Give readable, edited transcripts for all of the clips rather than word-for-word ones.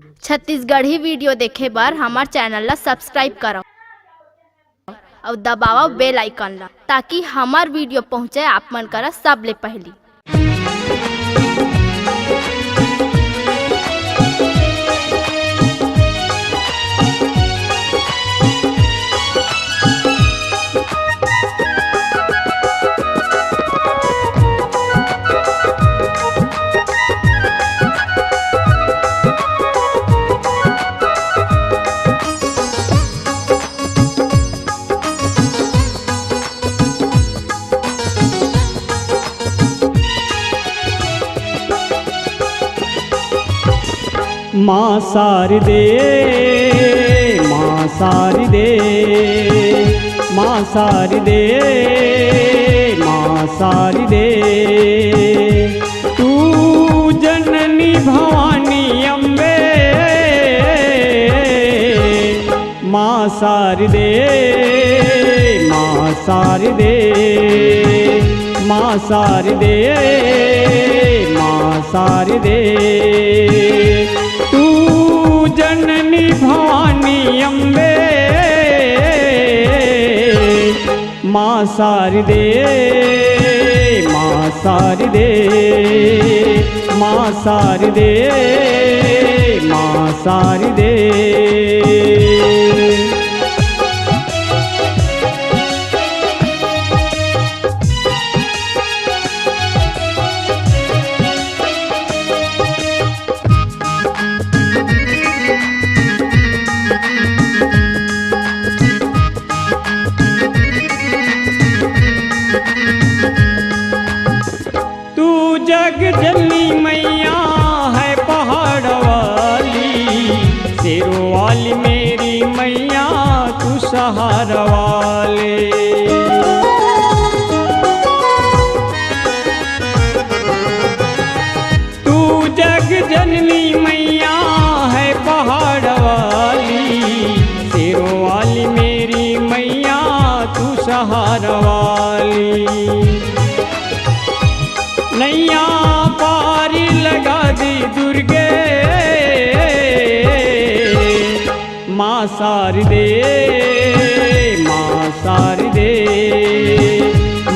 Chhattisgarhi video देखे बर हमार चैनल ला सब्सक्राइब करो और दबाओ बेल आइकन ला ताकि हमार वीडियो पहुंचे आप मन करा सबले पहली। माँ शारदे माँ शारदे माँ शारदे माँ शारदे तू जननी भवानी अम्बे माँ शारदे माँ शारदे माँ शारदे माँ शारदे जननी भवानी अम्बे माँ शारदे माँ शारदे माँ शारदे माँ शारदे। जग जननी मैया है पहाड़ वाली, शेरों वाली मेरी मैया तू सहारा वाले। तू जग जननी मैया है पहाड़ वाली, शेरों वाली मेरी मैया तू सहारा वाली। नैया पारी लगा दी दुर्गे माँ शारदे माँ शारदे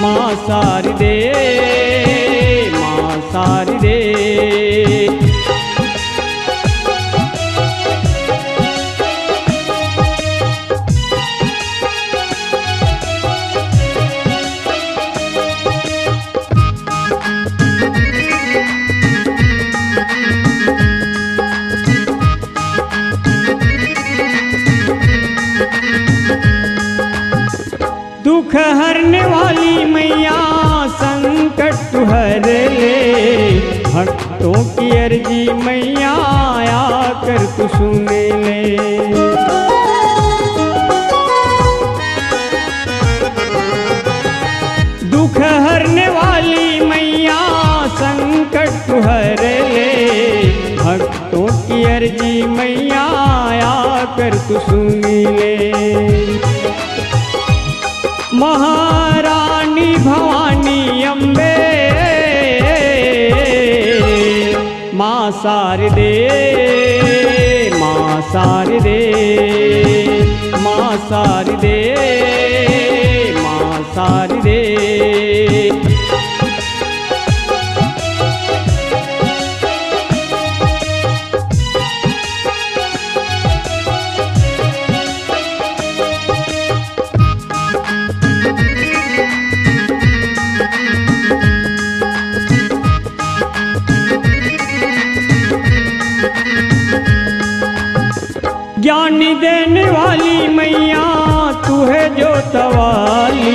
माँ शारदे माँ शारदे। दुख हरने वाली मैया संकट तू हर ले, भक्तों की अर्जी मैया आकर तू सुन ले। दुख हरने वाली मैया संकट तू हर ले, भक्तों की अर्जी मैया आकर तू सुन ले। महारानी भवानी अम्बे माँ शारदे माँ शारदे माँ शारदे माँ शारदे। ज्ञान देने वाली मैया तू है जो तवाली,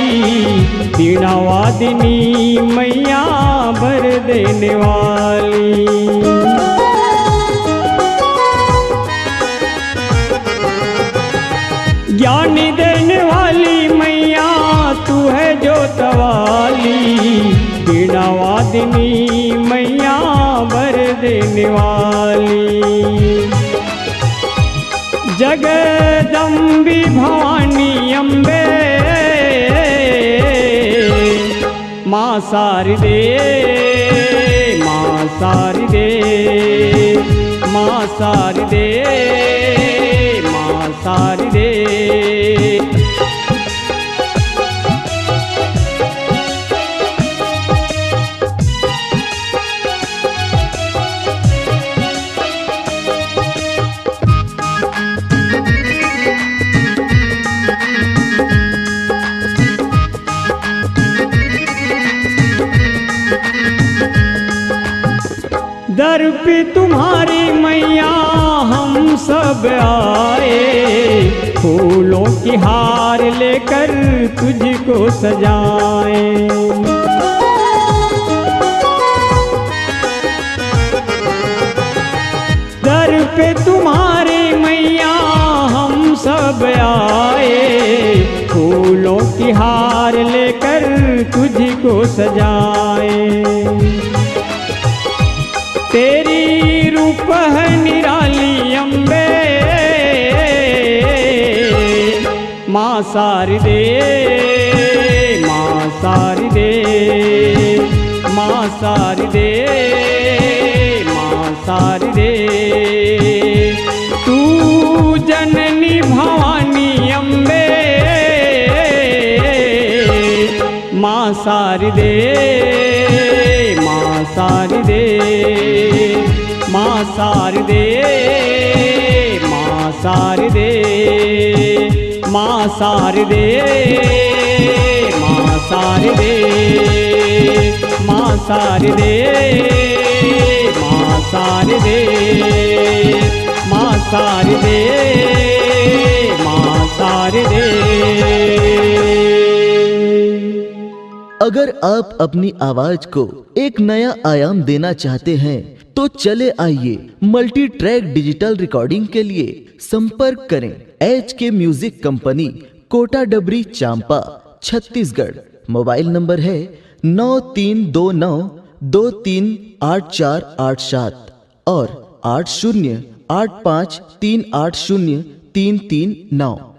बीणा वादिनी मैया भर देने वाली। ज्ञान देने वाली मैया तू है जो तवाली, बीणा वादिनी मैया भर देने वाली। जगदम्बी भवानी अम्बे माँ शारदे माँ शारदे माँ शारदे माँ शारदे। दर पे तुम्हारी मैया हम सब आए, फूलों की हार लेकर तुझको सजाएं। दर पे तुम्हारी मैया हम सब आए, फूलों की हार लेकर तुझको सजाएं। तेरी रूप है निराली अम्बे, माँ शारदे माँ शारदे माँ शारदे माँ शारदे। तू जननी भवानी अम्बे, माँ शारदे माँ शारदे माँ शारदे माँ शारदे माँ शारदे माँ शारदे माँ शारदे माँ शारदे माँ शारदे माँ शारदे। अगर आप अपनी आवाज को एक नया आयाम देना चाहते हैं तो चले आइए मल्टी ट्रैक डिजिटल रिकॉर्डिंग के लिए संपर्क करें HK म्यूजिक कंपनी, कोटा डबरी, चांपा, छत्तीसगढ़। मोबाइल नंबर है 9329238487 और 8085380339।